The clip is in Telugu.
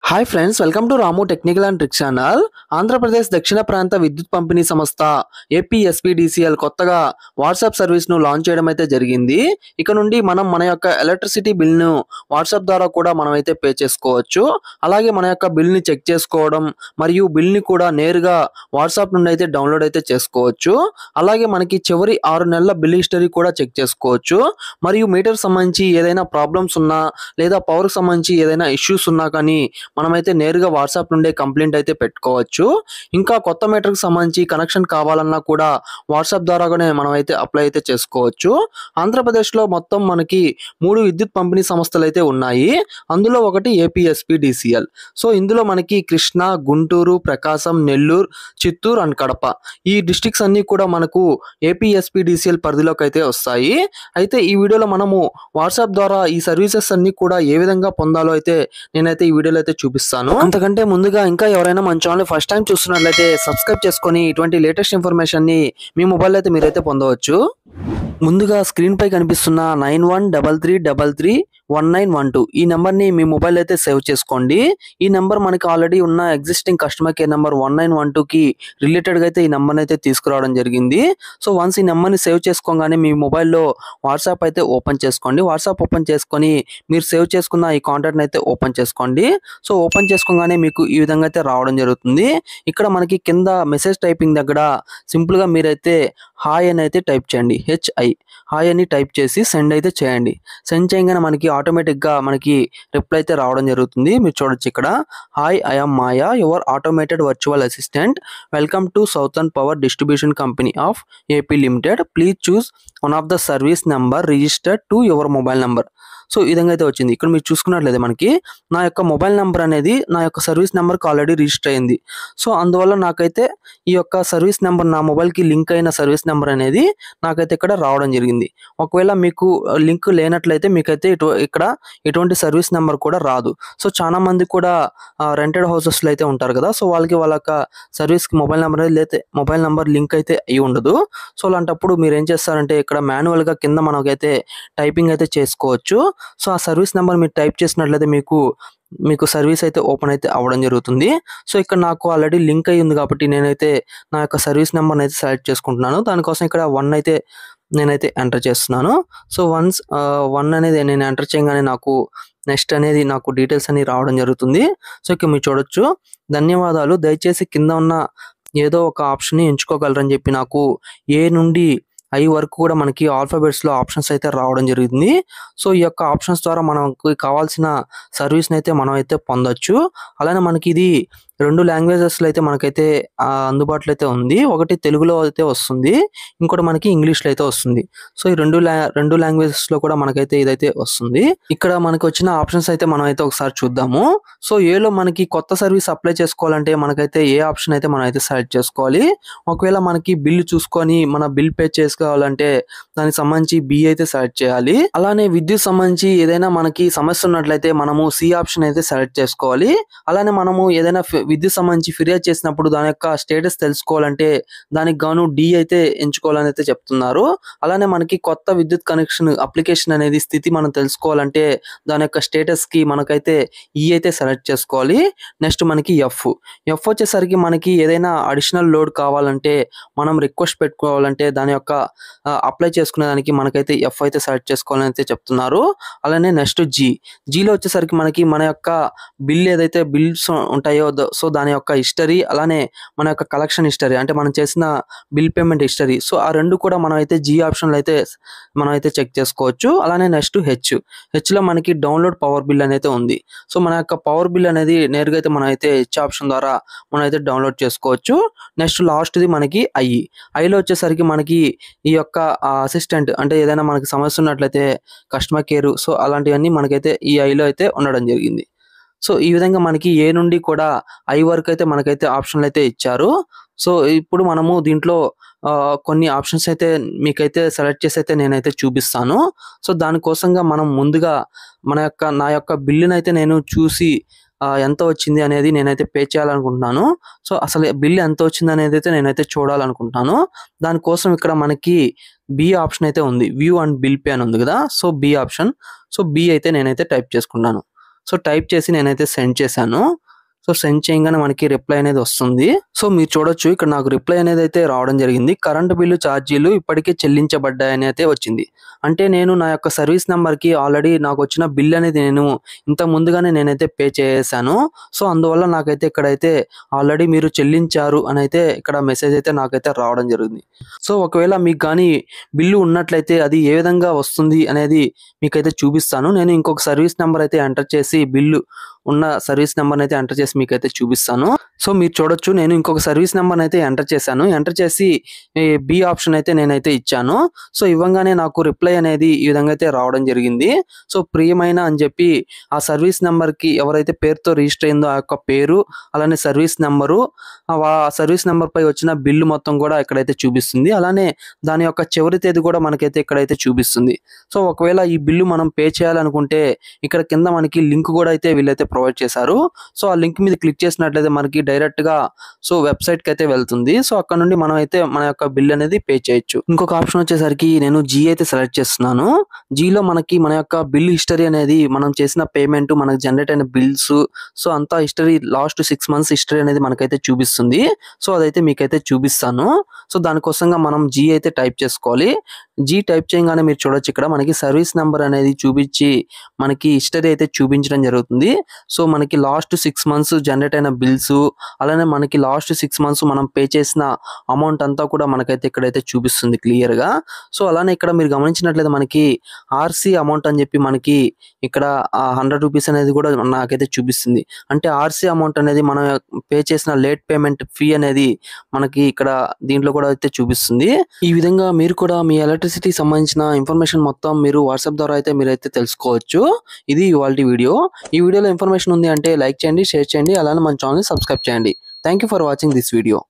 Hi friends, welcome to Ramu technical and trick channel. Andhra Pradesh దక్షిణ ప్రాంత విద్యుత్ పంపిణీ సంస్థ ఏపీఎస్పీడీసీఎల్ కొత్తగా వాట్సాప్ సర్వీస్ను లాంచ్ చేయడం అయితే జరిగింది. ఇక నుండి మనం మన యొక్క ఎలక్ట్రిసిటీ బిల్ను వాట్సాప్ ద్వారా కూడా మనం అయితే పే చేసుకోవచ్చు. అలాగే మన యొక్క బిల్ని చెక్ చేసుకోవడం మరియు బిల్ని కూడా నేరుగా వాట్సాప్ నుండి అయితే డౌన్లోడ్ అయితే చేసుకోవచ్చు. అలాగే మనకి చివరి 6 నెలల బిల్ హిస్టరీ కూడా చెక్ చేసుకోవచ్చు. మరియు మీటర్ సంబంధించి ఏదైనా ప్రాబ్లమ్స్ ఉన్నా లేదా పవర్కి సంబంధించి ఏదైనా ఇష్యూస్ ఉన్నా కానీ మనమైతే నేరుగా వాట్సాప్ నుండే కంప్లైంట్ అయితే పెట్టుకోవచ్చు. ఇంకా కొత్త మీటర్కి సంబంధించి కనెక్షన్ కావాలన్నా కూడా వాట్సాప్ ద్వారానే మనం అయితే అప్లై అయితే చేసుకోవచ్చు. ఆంధ్రప్రదేశ్లో మొత్తం మనకి 3 విద్యుత్ పంపిణీ సంస్థలు అయితే ఉన్నాయి. అందులో ఒకటి ఏపీఎస్పీడీసీఎల్. సో ఇందులో మనకి కృష్ణా, గుంటూరు, ప్రకాశం, నెల్లూరు, చిత్తూరు అండ్ కడప ఈ డిస్ట్రిక్ట్స్ అన్ని కూడా మనకు ఏపీఎస్పీడీసీఎల్ పరిధిలోకి అయితే వస్తాయి. అయితే ఈ వీడియోలో మనము వాట్సాప్ ద్వారా ఈ సర్వీసెస్ అన్ని కూడా ఏ విధంగా పొందాలో అయితే నేనైతే ఈ వీడియోలో అయితే చూపిస్తాను. అంతకంటే ముందుగా ఇంకా ఎవరైనా మన ఛానల్ ఫస్ట్ టైం చూస్తున్నట్లయితే సబ్స్క్రైబ్ చేసుకొని ఇటువంటి లేటెస్ట్ ఇన్ఫర్మేషన్ ని మీ మొబైల్ అయితే మీరైతే పొందవచ్చు. ముందుగా స్క్రీన్ పై కనిపిస్తున్న 9133331912 ఈ నెంబర్ ని మీ మొబైల్ అయితే సేవ్ చేసుకోండి. ఈ నెంబర్ మనకి ఆల్రెడీ ఉన్న ఎగ్జిస్టింగ్ కస్టమర్ కేర్ నెంబర్ 1912 కి రిలేటెడ్ గా అయితే ఈ నెంబర్ అయితే తీసుకురావడం జరిగింది. సో వన్స్ ఈ నెంబర్ ని సేవ్ చేసుకోగానే మీ మొబైల్లో వాట్సాప్ అయితే ఓపెన్ చేసుకోండి. వాట్సాప్ ఓపెన్ చేసుకొని మీరు సేవ్ చేసుకున్న ఈ కాంటాక్ట్ అయితే ఓపెన్ చేసుకోండి. సో ఓపెన్ చేసుకోగానే మీకు ఈ విధంగా అయితే రావడం జరుగుతుంది. ఇక్కడ మనకి కింద మెసేజ్ టైపింగ్ దగ్గర సింపుల్ గా మీరైతే హాయ్ అని అయితే టైప్ చేయండి. హాయ్ అని టైప్ చేసి సెండ్ అయితే చేయండి. సెండ్ చేయగానే మనకి ఆటోమేటిక్గా మనకి రిప్లై అయితే రావడం జరుగుతుంది. మీరు చూడొచ్చు ఇక్కడ, hi, I am Maya, your automated virtual assistant, welcome to southern power distribution company of AP limited, please choose one of the service number registered to your mobile number. So ఈ విధంగా అయితే వచ్చింది. ఇక్కడ మీరు చూసుకున్నట్లయితే మనకి నా యొక్క మొబైల్ నెంబర్ అనేది నా యొక్క సర్వీస్ నెంబర్కి ఆల్రెడీ రిజిస్టర్ అయింది. సో అందువల్ల నాకైతే ఈ యొక్క సర్వీస్ నెంబర్, నా మొబైల్కి లింక్ అయిన సర్వీస్ నెంబర్ అనేది నాకైతే ఇక్కడ రావడం జరిగింది. ఒకవేళ మీకు లింక్ లేనట్లయితే మీకైతే ఇక్కడ ఎటువంటి సర్వీస్ నెంబర్ కూడా రాదు. సో చాలా మంది కూడా రెంటెడ్ హౌసెస్లో అయితే ఉంటారు కదా, సో వాళ్ళ యొక్క సర్వీస్కి మొబైల్ నెంబర్ అనేది లేతే మొబైల్ నెంబర్ లింక్ అయితే అయి ఉండదు. సో అలాంటప్పుడు మీరు ఏం చేస్తారంటే ఇక్కడ మాన్యువల్గా కింద మనకైతే టైపింగ్ అయితే చేసుకోవచ్చు. సో ఆ సర్వీస్ నెంబర్ మీరు టైప్ చేసినట్లయితే మీకు సర్వీస్ అయితే ఓపెన్ అయితే అవ్వడం జరుగుతుంది. సో ఇక్కడ నాకు ఆల్రెడీ లింక్ అయ్యి ఉంది కాబట్టి నేనైతే నా యొక్క సర్వీస్ నెంబర్ని అయితే సెలెక్ట్ చేసుకుంటున్నాను. దానికోసం ఇక్కడ 1 అయితే నేనైతే ఎంటర్ చేస్తున్నాను. సో వన్స్ 1 అనేది నేను ఎంటర్ చేయగానే నాకు నెక్స్ట్ అనేది నాకు డీటెయిల్స్ అన్ని రావడం జరుగుతుంది. సో ఇక్కడ మీరు చూడొచ్చు, ధన్యవాదాలు, దయచేసి కింద ఉన్న ఏదో ఒక ఆప్షన్ని ఎంచుకోగలరని చెప్పి నాకు ఏ నుండి ఐ వరకు కూడా మనకి ఆల్ఫాబెట్స్లో ఆప్షన్స్ అయితే రావడం జరుగుతుంది. సో ఈ యొక్క ఆప్షన్స్ ద్వారా మనకు కావాల్సిన సర్వీస్ని అయితే మనం అయితే పొందొచ్చు. అలానే మనకి ఇది 2 లాంగ్వేజెస్లో అయితే మనకైతే అందుబాటులో అయితే ఉంది. ఒకటి తెలుగులో అయితే వస్తుంది, ఇంకోటి మనకి ఇంగ్లీష్లో అయితే వస్తుంది. సో ఈ రెండు లాంగ్వేజెస్లో కూడా మనకైతే ఇదైతే వస్తుంది. ఇక్కడ మనకి వచ్చిన ఆప్షన్స్ అయితే మనం అయితే ఒకసారి చూద్దాము. సో ఏలో మనకి కొత్త సర్వీస్ అప్లై చేసుకోవాలంటే మనకైతే ఏ ఆప్షన్ అయితే మనం అయితే సెలెక్ట్ చేసుకోవాలి. ఒకవేళ మనకి బిల్లు చూసుకొని మన బిల్ పే చేసుకోవాలంటే దానికి సంబంధించి బి అయితే సెలెక్ట్ చేయాలి. అలానే విద్యుత్ సంబంధించి ఏదైనా మనకి సమస్య ఉన్నట్లయితే మనము సి ఆప్షన్ అయితే సెలెక్ట్ చేసుకోవాలి. అలానే మనము ఏదైనా విద్యుత్ సంబంధించి ఫిర్యాదు చేసినప్పుడు దాని యొక్క స్టేటస్ తెలుసుకోవాలంటే దానికి గాను డి అయితే ఎంచుకోవాలని అయితే చెప్తున్నారు. అలానే మనకి కొత్త విద్యుత్ కనెక్షన్ అప్లికేషన్ అనేది స్థితి మనం తెలుసుకోవాలంటే దాని యొక్క స్టేటస్ కి మనకైతే ఈ అయితే సెలెక్ట్ చేసుకోవాలి. నెక్స్ట్ మనకి ఎఫ్ వచ్చేసరికి మనకి ఏదైనా అడిషనల్ లోడ్ కావాలంటే మనం రిక్వెస్ట్ పెట్టుకోవాలంటే దాని యొక్క అప్లై చేసుకునే దానికి మనకైతే ఎఫ్ అయితే సెలెక్ట్ చేసుకోవాలని అయితే చెప్తున్నారు. అలానే నెక్స్ట్ జీలో వచ్చేసరికి మనకి మన యొక్క బిల్ ఏదైతే బిల్స్ ఉంటాయో సో దాని యొక్క హిస్టరీ, అలానే మన యొక్క కలెక్షన్ హిస్టరీ అంటే మనం చేసిన బిల్ పేమెంట్ హిస్టరీ, సో ఆ రెండు కూడా మనం అయితే జీ ఆప్షన్లో అయితే మనం అయితే చెక్ చేసుకోవచ్చు. అలానే నెక్స్ట్ హెచ్లో మనకి డౌన్లోడ్ పవర్ బిల్ అనేది ఉంది. సో మన యొక్క పవర్ బిల్ అనేది నేరుగా అయితే మనం అయితే హెచ్ ఆప్షన్ ద్వారా మనం అయితే డౌన్లోడ్ చేసుకోవచ్చు. నెక్స్ట్ లాస్ట్ది మనకి ఐలో వచ్చేసరికి మనకి ఈ యొక్క అసిస్టెంట్ అంటే ఏదైనా మనకి సమస్య ఉన్నట్లయితే కస్టమర్ కేర్, సో అలాంటివన్నీ మనకైతే ఈ ఐలో అయితే ఉండడం జరిగింది. సో ఈ విధంగా మనకి ఏ నుండి కూడా ఐ వరకు అయితే మనకైతే ఆప్షన్లు అయితే ఇచ్చారు. సో ఇప్పుడు మనము దీంట్లో కొన్ని ఆప్షన్స్ అయితే మీకైతే సెలెక్ట్ చేసి అయితే నేనైతే చూపిస్తాను. సో దానికోసంగా మనం ముందుగా నా యొక్క బిల్లుని అయితే నేను చూసి ఎంత వచ్చింది అనేది నేనైతే పే చేయాలనుకుంటున్నాను. సో అసలు బిల్ ఎంత వచ్చింది అనేది అయితే నేనైతే చూడాలనుకుంటున్నాను. దానికోసం ఇక్కడ మనకి బి ఆప్షన్ అయితే ఉంది, వ్యూ అండ్ బిల్ పే అని ఉంది కదా. So B option, so B అయితే నేనైతే టైప్ చేసుకున్నాను. సో టైప్ చేసి నేనైతే సెండ్ చేశాను. సో సెండ్ చేయంగానే మనకి రిప్లై అనేది వస్తుంది. సో మీరు చూడొచ్చు ఇక్కడ నాకు రిప్లై అనేది అయితే రావడం జరిగింది. కరెంట్ బిల్లు ఛార్జీలు ఇప్పటికే చెల్లించబడ్డాయని అయితే వచ్చింది. అంటే నేను నా యొక్క సర్వీస్ నంబర్‌కి ఆల్రెడీ నాకొచ్చిన బిల్ అనేది నేను ఇంతకు ముందుగానే నేనైతే పే చేసేసాను. సో అందువల్ల నాకైతే ఇక్కడైతే ఆల్రెడీ మీరు చెల్లించారు అనైతే ఇక్కడ మెసేజ్ అయితే నాకైతే రావడం జరిగింది. సో ఒకవేళ మీకు గాని బిల్లు ఉన్నట్లయితే అది ఏ విధంగా వస్తుంది అనేది మీకైతే చూపిస్తాను. నేను ఇంకొక సర్వీస్ నంబర్ అయితే ఎంటర్ చేసి బిల్లు ఉన్న సర్వీస్ నంబర్‌ని అయితే ఎంటర్ చేసి మీకైతే చూపిస్తాను. సో మీరు చూడొచ్చు నేను ఇంకొక సర్వీస్ నంబర్‌ని అయితే ఎంటర్ చేశాను. ఎంటర్ చేసి బి ఆప్షన్ అయితే నేనైతే ఇచ్చాను. సో ఇవ్వంగానే నాకు రిప్లై అనేది ఈ విధంగా అయితే రావడం జరిగింది. సో ప్రియమైన అని చెప్పి ఆ సర్వీస్ నంబర్‌కి ఎవరైతే పేరుతో రిజిస్టర్ అయిందో ఆ యొక్క పేరు, అలానే సర్వీస్ నంబరు, సర్వీస్ నంబర్‌పై వచ్చిన బిల్లు మొత్తం కూడా ఇక్కడైతే చూపిస్తుంది. అలానే దాని యొక్క చివరి తేదీ కూడా మనకైతే ఇక్కడైతే చూపిస్తుంది. సో ఒకవేళ ఈ బిల్లు మనం పే చేయాలనుకుంటే ఇక్కడ కింద మనకి లింక్ కూడా అయితే వీళ్ళైతే ప్రొవైడ్ చేశారు. సో ఆ లింక్ మీద క్లిక్ చేసినట్లయితే మనకి డైరెక్ట్‌గా సో వెబ్‌సైట్‌కి అయితే వెళ్తుంది. సో అక్కడ నుండి మనం అయితే మన యొక్క బిల్ అనేది పే చేయొచ్చు. ఇంకొక ఆప్షన్ వచ్చేసరికి నేను జీ అయితే సెలెక్ట్ చేస్తున్నాను. జీలో మనకి మన యొక్క బిల్ హిస్టరీ అనేది మనం చేసిన పేమెంట్, మనకు జనరేట్ అయిన బిల్స్, సో అంతా హిస్టరీ లాస్ట్ 6 మంత్స్ హిస్టరీ అనేది మనకైతే చూపిస్తుంది. సో అదైతే మీకైతే చూపిస్తాను. సో దానికోసంగా మనం జీ అయితే టైప్ చేసుకోవాలి. జీ టైప్ చేయగానే మీరు చూడొచ్చు ఇక్కడ మనకి సర్వీస్ నంబర్ అనేది చూపించి మనకి హిస్టరీ అయితే చూపించడం జరుగుతుంది. సో మనకి లాస్ట్ 6 మంత్స్ జనరేట్ అయిన బిల్స్, అలానే మనకి లాస్ట్ 6 మంత్స్ మనం పే చేసిన అమౌంట్ అంతా కూడా మనకైతే ఇక్కడైతే చూపిస్తుంది క్లియర్‌గా. సో అలానే ఇక్కడ మీరు గమనించినట్లయితే మనకి ఆర్‌సీ అమౌంట్ అని చెప్పి మనకి ఇక్కడ ₹100 అనేది కూడా నాకైతే చూపిస్తుంది. అంటే ఆర్‌సీ అమౌంట్ అనేది మనం పే చేసిన లేట్ పేమెంట్ ఫీ అనేది మనకి ఇక్కడ దీంట్లో కూడా అయితే చూపిస్తుంది. ఈ విధంగా మీరు కూడా మీ ఎలక్ట్రిసిటీకి సంబంధించిన ఇన్ఫర్మేషన్ మొత్తం మీరు వాట్సాప్ ద్వారా అయితే మీరైతే తెలుసుకోవచ్చు. ఇది ఇవాల్టి వీడియో. ఈ వీడియోలో ఇన్ఫర్మేషన్ ఉంది అంటే లైక్ చేయండి, షేర్ చేయండి, అలానే మన ఛానల్‌ని సబ్స్క్రైబ్ చేయండి. Thank you for watching this video.